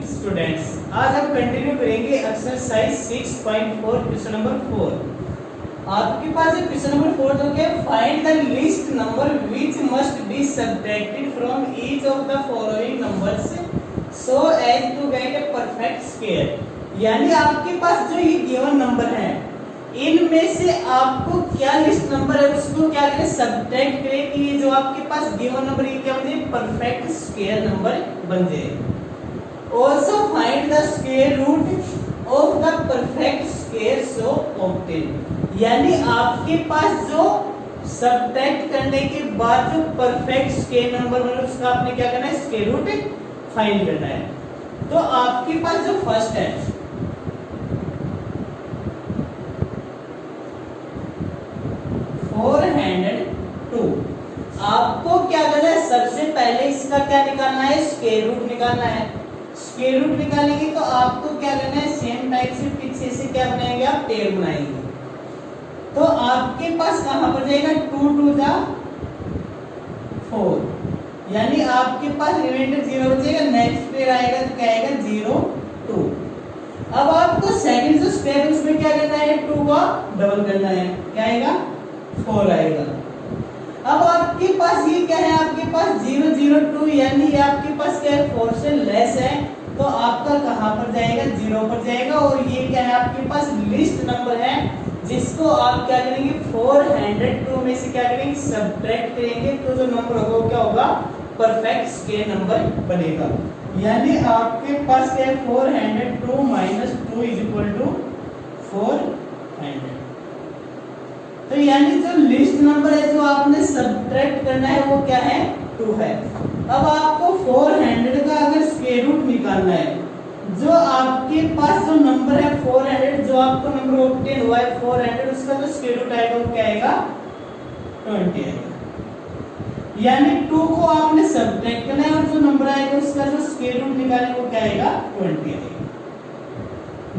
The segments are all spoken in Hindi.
स्टूडेंट्स, आज हम कंटिन्यू करेंगे एक्सरसाइज 6.4 क्वेश्चन नंबर 4। आपके पास है क्वेश्चन नंबर 4 जो कि find the least number which must be subtracted from each of the following numbers so as to get a perfect square. यानी आपके पास जो ये गिवन नंबर है इनमें से आपको क्या लिस्ट नंबर है उसको क्या करें, सब्ट्रैक्ट करें कि ये जो आपके पास गिवन नंबर ये क्या बन जाए, परफेक्ट स्क्वायर नंबर बन जाए। Also find the square root of the perfect square so obtained। यानी आपके पास जो सब्ट्रैक्ट करने के बाद जो परफेक्ट स्क्वायर नंबर बने उसका आपने क्या करना है, स्क्वायर रूट फाइंड करना है। तो आपके पास जो फर्स्ट है 402, आपको क्या करना है, सबसे पहले इसका क्या निकालना है, स्क्वायर रूट निकालना है। स्क्वायर रूट निकालेंगे तो आपको क्या करना है, सेम टाइप से पीछे से क्या बनाएंगे, आप टेबल बनाएंगे। तो आपके पास कहां पर जाएगा, 2 2 जा 4, यानी आपके पास रिमाइंडर 0 बचेगा। नेक्स्ट पेयर आएगा तो क्या आएगा, 0 2। अब आपको सेकंड जो स्क्वायर उसमें क्या करना है, 2 का डबल करना है, क्या आएगा, 4 आएगा। अब आपके पास ये क्या है, आपके पास 0 0 2, यानी ये आपके पास क्या है, 4 से लेस है, तो आपका कहां पर जाएगा, 0 पर जाएगा। और ये क्या है, आपके पास लिस्ट नंबर है जिसको आप क्या करेंगे, 402 में से क्या करेंगे, सब्ट्रैक्ट करेंगे तो जो नंबर होगा वो क्या होगा, परफेक्ट स्क्वायर नंबर बनेगा। यानी आपके पास क्या है, 402 माइनस 2 इज इक्वल टू 400। तो यानी जो लिस्ट नंबर है जो आपने सब्ट्रैक्ट करना है वो क्या है, 2 है। अब आपको 400 का अगर स्क्वायर रूट निकालना है, जो आपके पास जो नंबर है 400, जो आपको नंबर ऑब्टेन हुआ है 400, उसका जो स्क्वायर रूट आएगा वो क्या आएगा, 20 आएगा। यानी 2 को आपने सब्ट्रैक्ट करना है और जो नंबर आएगा उसका जो स्क्वायर रूट निकालेंगे वो क्या आएगा, 20 आएगा।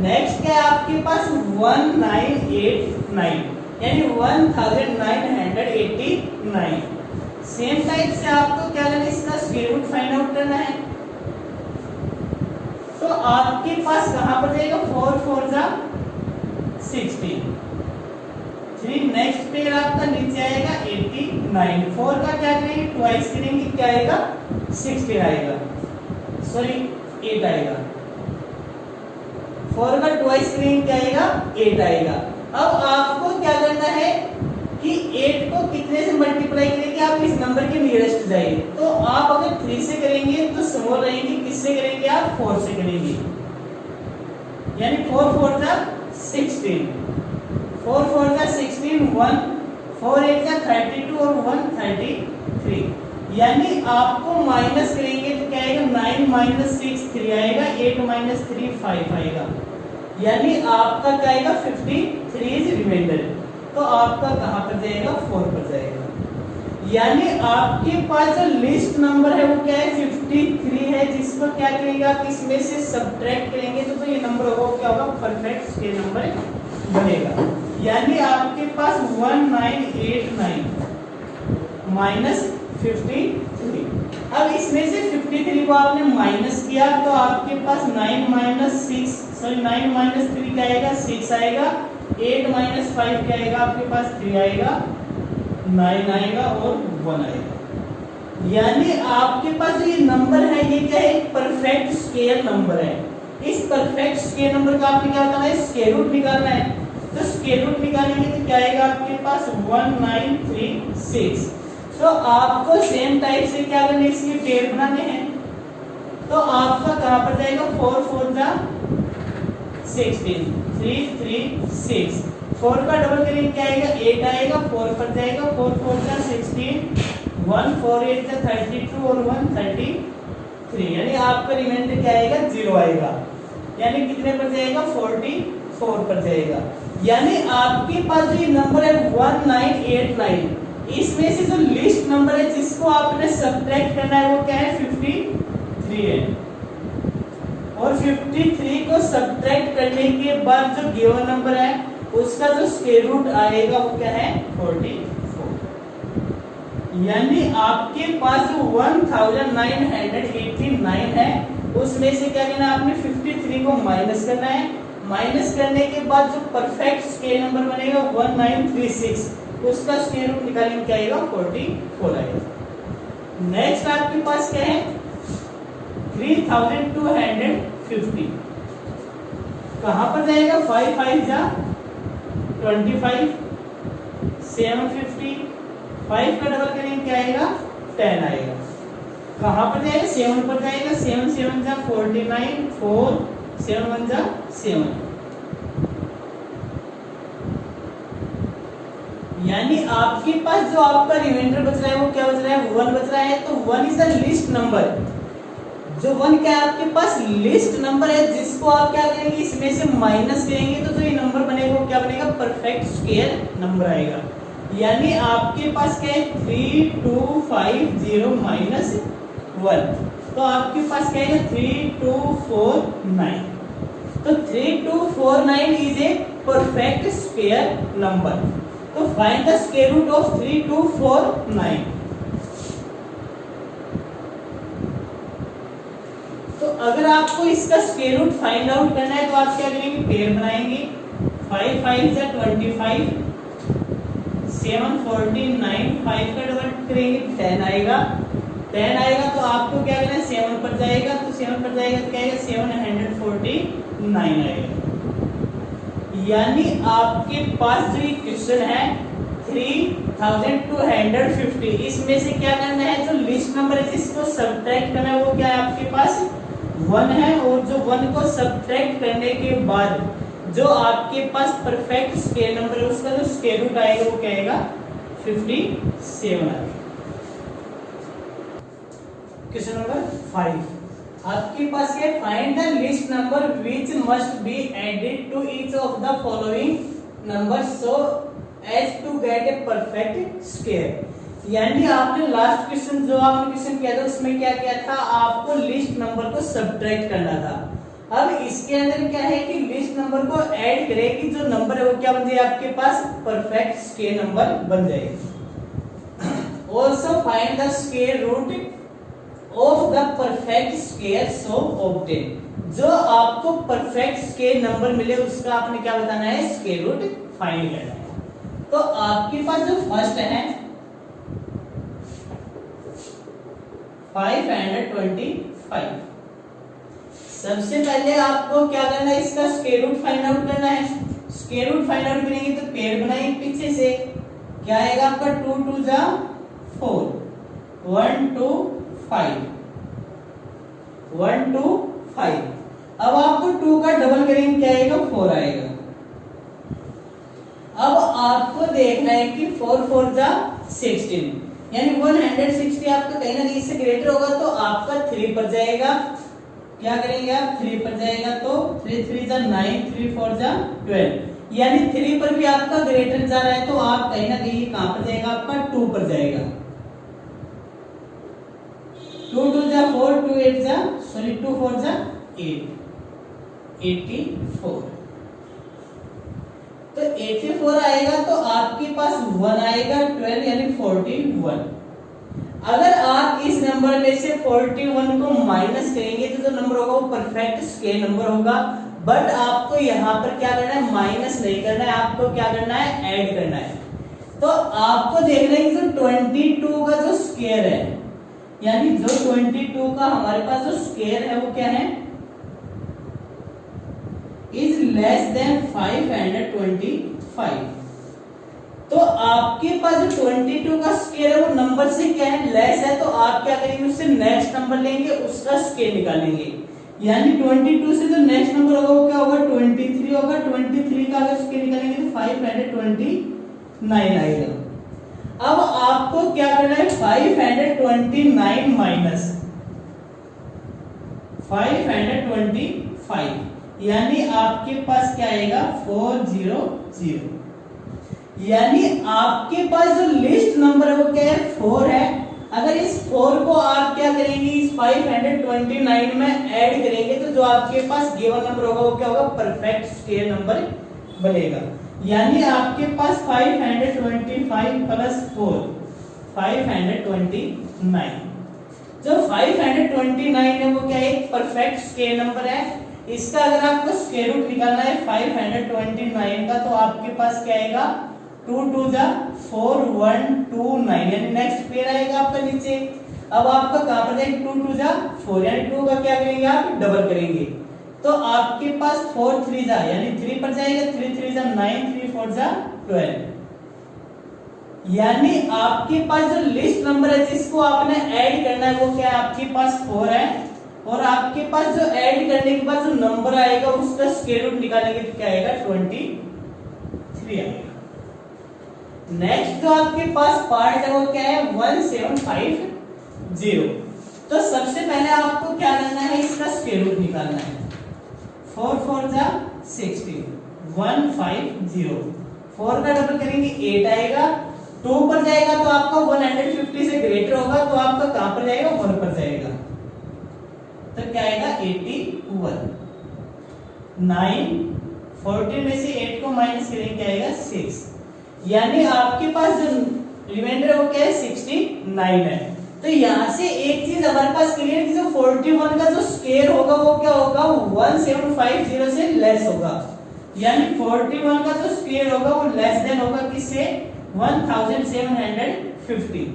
नेक्स्ट क्या है आपके पास 1989, यानी 1989। सेम टाइप से आपको क्या करना है, इसका स्क्वायर रूट फाइंड आउट करना है। तो आपके पास कहां पर जाएगा, 4 4 जा 16, 3 नेक्स्ट पेयर आपका नीचे आएगा 89। 4 का क्या करेंगे, ट्वाइस करेंगे, क्या आएगा, 16 आएगा, सॉरी 8 आएगा। 4 का ट्वाइस करेंगे क्या आएगा, 8 आएगा। अब आपको क्या करना है कि 8 को कितने से मल्टीप्लाई करेंगे, आप इस नंबर के नियरेस्ट जाइए। तो आप अगर 3 से करेंगे तो स्मॉल रहेंगे, किससे करेंगे, आप 4 से करेंगे, यानी 4 4 जा 16, 4 4 जा 16, 1 4 8 जा 32 और 1 33। यानी आपको माइनस करेंगे तो क्या आएगा, 9 माइनस 6 3 आएगा, 8 माइनस 3 5 आएगा। यानी आपका क्या आएगा, 53 इज रिमाइंडर। तो आपका कहां पर जाएगा, 4 पर जाएगा। यानी आपके पास जो लिस्ट नंबर है वो क्या है, 53 है, जिसको क्या करेंगे, आप इसमें से सब्ट्रैक्ट करेंगे तो ये नंबर होगा वो क्या होगा, परफेक्ट स्क्वायर नंबर बनेगा। यानी आपके पास 1989 माइनस 53। अब इसमें से 53 को आपने माइनस किया तो आपके पास 9 माइनस 6, सॉरी 9 माइनस 3 क्या आएगा, 6 आएगा, 8 माइनस 5 क्या आएगा, आपके पास 3 आएगा, 9 आएगा और 1 आएगा। यानी आपके पास जो ये नंबर है ये क्या है, परफेक्ट स्क्वायर नंबर है। इस परफेक्ट स्क्वायर नंबर का आपने क्या करना है, स्क्वायर रूट निकालना है। तो स्क्वायर रूट निकालेंगे तो क्या आएगा, आपके पास 1936। तो आपको सेम टाइप से क्या करना है, इसके पेयर बनाने हैं। तो आपका कहां पर जाएगा, 4 4 जा 16, 3 3 6, 4 का डबल करेंगे क्या आएगा, 8 आएगा, 4 पर जाएगा, 4 4 जा 16, 1 4 8 जा 32 और 1 33। यानी आपका रिमाइंडर क्या आएगा, 0 आएगा। यानी कितने पर जाएगा, 44 पर जाएगा। यानी आपके पास जो ये नंबर है 1989, इसमें से जो लिस्ट नंबर है जिसको आपने सब्ट्रैक्ट करना है वो क्या है, 53 है। और 53 को सब्ट्रैक्ट करने के बाद जो गिवन नंबर है उसका जो स्क्वायर रूट आएगा वो क्या है, 44। यानी आपके पास जो 1989 है उसमें से क्या करना है आपने 53 को माइनस करना है। माइनस करने के बाद जो परफेक्ट स्केयर नंबर बनेगा 1936, उसका स्क्वायर रूट निकालेंगे, क्या आएगा 44 आएगा। नेक्स्ट आपके पास क्या है 3250, कहां पर जाएगा 5 5 जा 25, 750, 5 का डबल करेंगे क्या आएगा 10 आएगा। कहां पर जाएगा 7 पर जाएगा, 7 7 जा 49, 4 7 1 जा 7, यानी आपके पास जो आपका रिमाइंडर बच रहा है वो क्या बच रहा है 1 बच रहा है। तो 1 इज द लिस्ट नंबर, जो 1 क्या है आपके पास लिस्ट नंबर है, जिसको आप क्या करेंगे इसमें से माइनस करेंगे तो जो ये नंबर बनेगा वो क्या बनेगा परफेक्ट स्क्वायर नंबर आएगा। यानी आपके पास क्या है 3250 माइनस 1, तो आपके पास क्या है 3249। तो 3249 is a perfect square number. तो find the square root of 3249। तो अगर आपको इसका स्क्वायर रूट फाइंड आउट करना है तो आप क्या करेंगे पेयर बनाएंगे, 5 5 जा 25, 7 49, 5 का डबल करेंगे 10 आएगा, 10 आएगा तो आपको क्या करना है 7 पर जाएगा, तो 7 पर जाएगा तो क्या आएगा 749 आएगा। यानी आपके पास जो ये क्वेश्चन है 3250, इसमें से क्या करना है जो लिस्ट नंबर है जिसको सब्ट्रैक्ट करना है वो क्या है आपके पास 1 है, और जो 1 को सब्ट्रैक्ट करने के बाद जो आपके पास परफेक्ट स्क्वायर नंबर है उसका जो स्क्वायर रूट आएगा वो क्या आएगा 57 आएगा। क्वेश्चन नंबर 5 आपके पास है find the least number which must be added to each of the following number so as to get a perfect square. यानी आपने लास्ट क्वेश्चन जो आपने क्वेश्चन किया था उसमें क्या किया था, आपको लिस्ट नंबर को सब्ट्रैक्ट करना था। अब इसके अंदर क्या है कि लिस्ट नंबर को ऐड करेगी, जो नंबर है वो क्या बन जाएगा आपके पास परफेक्ट स्क्वायर नंबर बन जाएगा। Also find the square root of the perfect square so obtain, जो आपको परफेक्ट स्क्वायर नंबर मिले उसका आपने क्या बताना है स्क्वायर रूट फाइंड करना है। तो आपके पास जो फर्स्ट है 525, सबसे पहले आपको क्या करना है इसका स्क्वायर रूट फाइंड आउट करना है। स्क्वायर रूट फाइंड आउट करेंगे तो पेयर बनाएंगे पीछे से, क्या आएगा आपका 2 2 जा 4, 1 2 5, 1 2 5। अब आपको 2 का डबल करेंगे क्या आएगा 4 आएगा। अब आपको देखना है कि 4 4 जा 16, यानी 160 आपका कहीं ना कहीं से ग्रेटर होगा तो आपका 3 पर जाएगा। क्या करेंगे आप 3 पर जाएगा तो 3 3 जा 9, 3 4 जा 12, यानी 3 पर भी आपका ग्रेटर जा रहा है तो आप कहीं ना कहीं कहां पर जाएगा आपका 2 पर जाएगा। 2 2 जा 4, 2 8 जा 2 4 जा 8, 84। तो 84 आएगा तो आपके पास 1 आएगा 12 यानी 41। अगर आप इस नंबर में से 41 को माइनस करेंगे तो जो नंबर होगा वो परफेक्ट स्क्वायर नंबर होगा। बट आपको यहाँ पर क्या करना है माइनस नहीं करना है, आपको क्या करना है ऐड करना है। तो आपको देखना है कि जो 22 का जो स्क्वायर है, यानी जो 22 का हमारे पास जो स्क्वायर है वो क्या है इज लेस देन 525। तो आपके पास जो 22 का स्क्वायर है वो नंबर से क्या है लेस है, तो आप क्या करेंगे उससे नेक्स्ट नंबर लेंगे उसका स्क्वायर निकालेंगे। यानी 22 से जो नेक्स्ट नंबर होगा वो क्या होगा 23 होगा। 23 का अगर स्क्वायर निकालेंगे तो 529 आएगा। अब आपको क्या करना है 529 माइनस 525, यानी आपके पास क्या आएगा 400। यानी आपके पास जो लिस्ट नंबर है वो क्या है 4 है। अगर इस 4 को आप क्या करेंगे इस 529 में ऐड करेंगे तो जो आपके पास गिवन नंबर होगा वो क्या होगा परफेक्ट स्क्वायर नंबर बनेगा। यानी आपके पास 525 प्लस 4 529। जो 529 है वो क्या है, एक परफेक्ट स्क्वायर नंबर है। इसका अगर आपको स्क्वायर रूट निकालना है 529 का, तो आपके पास क्या आएगा, 2 2 जा 4 1 2 9, यानी नेक्स्ट पेयर आएगा आपका नीचे। अब आपका कहां पर जाएगा, 2 2 जा 4, यानी 2 का क्या करेंगे आप, डबल करेंगे, तो आपके पास 4 3 जा यानी 3 पर जाएगा, 3 3 जा 9, 3 4 जा 12, यानी आपके पास जो लिस्ट नंबर है जिसको आपने ऐड करना है वो क्या है, आपके पास 4 है, और आपके पास जो ऐड करने के बाद जो नंबर आएगा उसका स्क्वायर रूट निकालेंगे तो क्या आएगा, 23 आएगा। नेक्स्ट जो आपके पास पार्ट है वो क्या है, 1750। तो सबसे पहले आपको क्या करना है, इसका स्क्वायर रूट निकालना है। 4 4 जा 16, 150, 4 का डबल करेंगे 8 आएगा, 2 पर जाएगा तो आपका 150 से ग्रेटर होगा, तो आपका कहां पर जाएगा, 1 पर जाएगा, तो क्या आएगा 81। 9 14 में से 8 को माइनस करेंगे क्या आएगा 6, यानी आपके पास जो रिमाइंडर है वो क्या है 69 है। तो यहाँ से एक चीज हमारे पास क्लियर है कि जो 41 का जो स्क्वायर होगा वो क्या होगा, 1750 से लेस होगा, यानी 41 का जो स्क्वायर होगा वो लेस देन होगा किससे, 1750।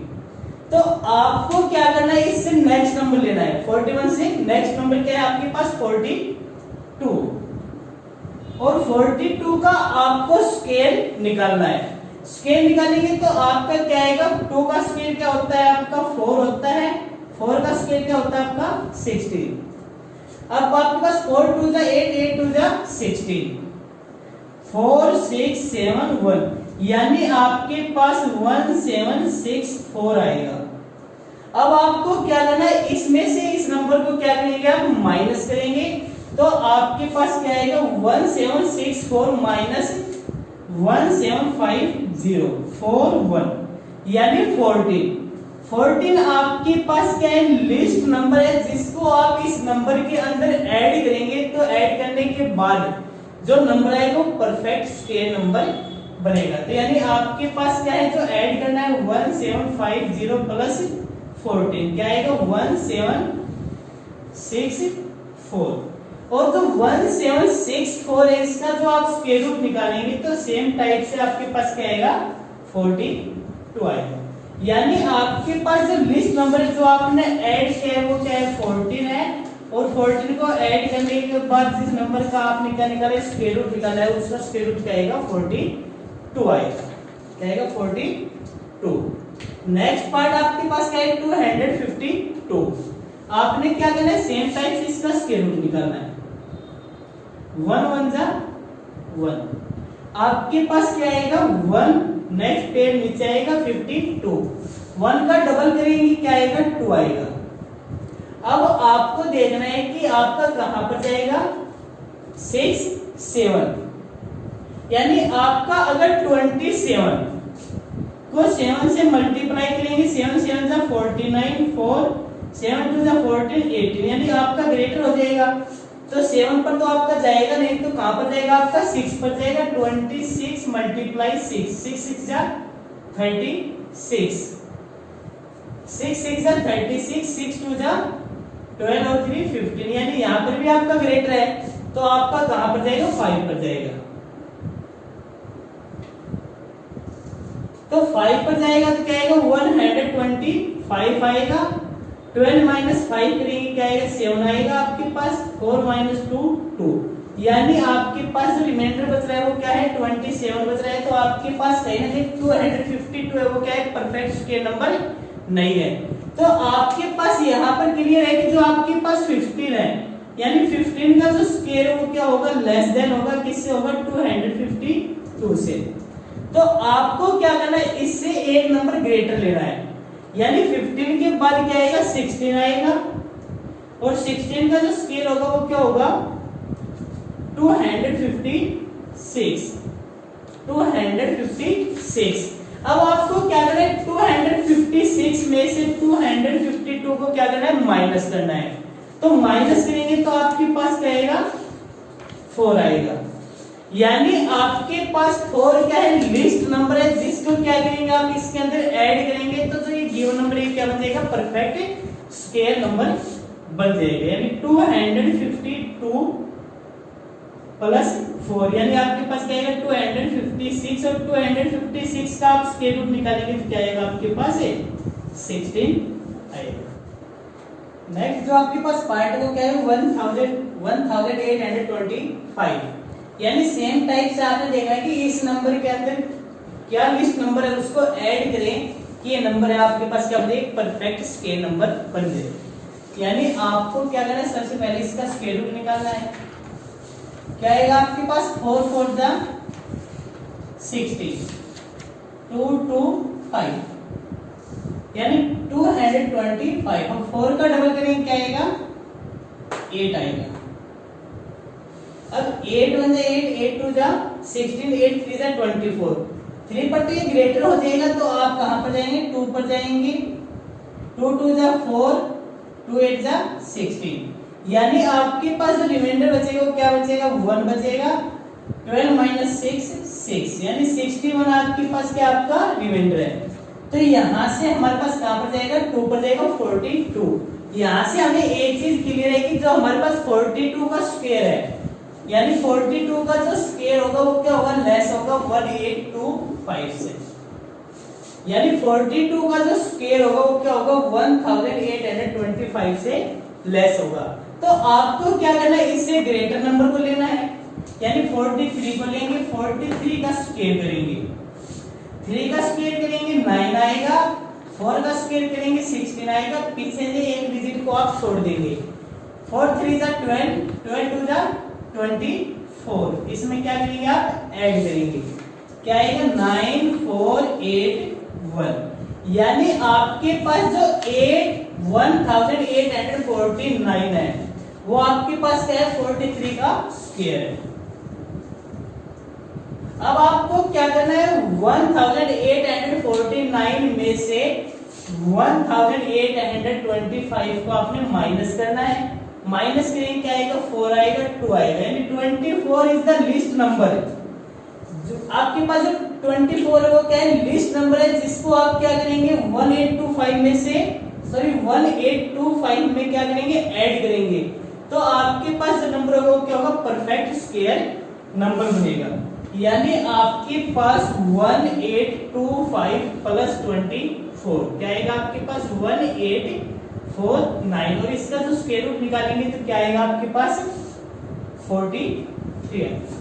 तो आपको क्या करना है, इससे नेक्स्ट नंबर लेना है, 41 से नेक्स्ट नंबर क्या है आपके पास 42, और 42 का आपको स्क्वायर निकालना है। स्क्वायर निकालेंगे तो आपका क्या आएगा, 2 का स्क्वायर क्या होता है आपका 4 होता है, 4 का स्क्वायर क्या होता है आपका 16। अब आपके पास 4 2 जा 8, 8 2 जा 16, 4 6 7 1, यानी आपके पास 1764 आएगा। अब आपको क्या करना है, इसमें से इस नंबर को क्या करेंगे आप, माइनस करेंगे, तो आपके पास क्या आएगा, 1764 माइनस 1750 41, यानी 14 आपके पास क्या है, लिस्ट नंबर है जिसको आप इस नंबर के अंदर ऐड करेंगे, तो ऐड करने के बाद जो नंबर आएगा वो परफेक्ट स्क्वायर नंबर बनेगा। तो यानी आपके पास क्या है, जो ऐड करना है 1750 प्लस 14 क्या आएगा 1764, और जो 1764 है इसका जो आप स्क्वायर रूट निकालेंगे तो सेम टाइप से आपके पास क्या आएगा 42 आएगा। यानी आपके पास जो लिस्ट नंबर जो आपने ऐड किया है वो क्या है 14 है, और 14 को ऐड करने के बाद जिस नंबर का आपने क्या निकाला स्क्वायर रूट निकाला है उसका स्क्वायर रूट क्या आएगा 42 आएगा, क्या आएगा 42। नेक्स्ट पार्ट आपके पास क्या है 252, आपने क्या करना है सेम टाइप से इसका स्क्वायर रूट निकालना है। 1 1 जा 1, आपके पास क्या आएगा 1, नेक्स्ट पेयर नीचे आएगा 52, 1 का डबल करेंगे क्या आएगा 2 आएगा। अब आपको देखना है कि आपका कहां पर जाएगा 6 7, यानी आपका अगर 27 को 7 से मल्टीप्लाई करेंगे, 7 7 जा 49, 4 7 2 जा 14 18, यानी आपका ग्रेटर हो जाएगा। तो 7 पर तो आपका जाएगा नहीं, तो कहां पर जाएगा आपका 6 पर जाएगा। 26 मल्टीप्लाई 6, 6 6 जा 36, 6 6 जा 36, 6 2 जा 12 और 3 15, यानी यहाँ पर भी आपका ग्रेटर है, तो आपका कहां पर जाएगा 5 पर जाएगा। तो 5 पर जाएगा तो क्या आएगा 125 आएगा। 12 माइनस 5 करेंगे क्या आएगा 7 आएगा आपके पास। 4 माइनस 2 2, यानी आपके पास जो रिमाइंडर बच रहा है वो क्या है 27 बच रहा है। तो आपके पास कहीं ना कहीं 252 है, वो क्या है परफेक्ट स्क्वायर नंबर नहीं है। तो आपके पास यहाँ पर क्लियर है कि जो आपके पास 15 है, यानी 15 का जो स्क्वायर है वो क्या होगा लेस देन होगा, किससे होगा 252 से। तो आपको क्या करना है इससे एक नंबर ग्रेटर लेना है, यानी 15 के बाद क्या आएगा 16 आएगा, और 16 का जो स्केल होगा वो क्या होगा 256। अब आपको क्या करना है 256 में से 252 को क्या करना है माइनस करना है। तो माइनस करेंगे तो आपके पास क्या आएगा 4 आएगा, यानी आपके पास 4 क्या है लिस्ट नंबर है, जिसको क्या करेंगे आप इसके अंदर ऐड करेंगे तो जो ये गिवन नंबर ये क्या बन जाएगा परफेक्ट स्क्वायर नंबर बन जाएगा। यानी 252 प्लस 4 यानी आपके पास क्या आएगा 256 और 256 का आप स्क्वायर रूट निकालेंगे तो क्या आएगा आपके पास 16 आएगा। नेक्स्ट जो आपके पास पार्ट है वो क्या है 1825 यानी सेम टाइप से आपने देखा है कि इस नंबर के अंदर क्या लिस्ट नंबर है उसको ऐड करें कि ये नंबर है आपके पास क्या बने परफेक्ट स्क्वायर नंबर बन जाए। यानी आपको क्या करना है सबसे पहले इसका स्क्वायर रूट निकालना है। क्या आएगा आपके पास 4 4 जा 16 2 2 5 यानी 225। हम 4 का डबल करेंगे क्या आएगा 8 आएगा। अब 8 1 जा 8 8 2 जा 16 8 3 जा 24 3 पर तो ये ग्रेटर हो जाएगा तो आप कहां पर जाएंगे 2 पर जाएंगे 2 2 जा 4 2 8 जा 16 यानी आपके पास जो रिमाइंडर बचेगा वो क्या बचेगा 1 बचेगा। 12 माइनस 6 6 यानी 61 आपके पास क्या आपका रिमाइंडर है। तो यहां से हमारे पास कहां पर जाएगा 2 पर जाएगा 42। यहां से हमें एक चीज क्लियर है कि जो हमारे पास 42 का स्क्वायर है यानी 42 का जो स्क्वायर होगा वो क्या होगा लेस होगा 1825 से। यानी 42 का जो स्क्वायर होगा वो क्या होगा 1825 से लेस होगा। तो आपको क्या करना है इससे ग्रेटर नंबर को लेना है यानी 43 को लेंगे 43 का स्क्वायर करेंगे 3 का स्क्वायर करेंगे 9 आएगा 4 का स्क्वायर करेंगे 16 आएगा। पीछे से एक डिजिट को आप छोड़ देंगे 4 3 जा 12 12 2 जा 24 इसमें क्या करेंगे आप ऐड करेंगे क्या आएगा 9 4 8 1 यानी आपके पास जो 1849 है वो आपके पास क्या है 43 का स्क्वायर है। अब आपको क्या करना है 1849 में से 1825 को आपने माइनस करना है। माइनस करेंगे क्या आएगा 4 आएगा 2 आएगा यानी 24 इज द लिस्ट नंबर। जो आपके पास जो 24 है वो क्या है लिस्ट नंबर है जिसको आप क्या करेंगे 1825 में से 1825 में क्या करेंगे ऐड करेंगे तो आपके पास जो नंबर होगा वो क्या होगा परफेक्ट स्क्वायर नंबर बनेगा। यानी आपके पास 1825 प्लस 24 क्या आएगा आपके पास 1849 और इसका जो स्क्वायर रूट निकालेंगे तो क्या आएगा आपके पास 43।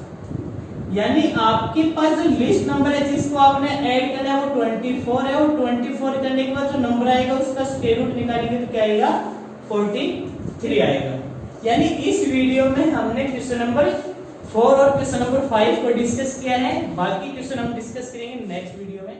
यानी आपके पास जो लिस्ट नंबर है जिसको आपने ऐड करना है वो 24 है और 24 करने के बाद जो नंबर आएगा उसका स्क्वायर रूट निकालेंगे तो क्या आएगा 43 आएगा। यानी इस वीडियो में हमने क्वेश्चन नंबर 4 और क्वेश्चन नंबर 5 को डिस्कस किया है। बाकी क्वेश्चन हम डिस्कस करेंगे नेक्स्ट वीडियो में।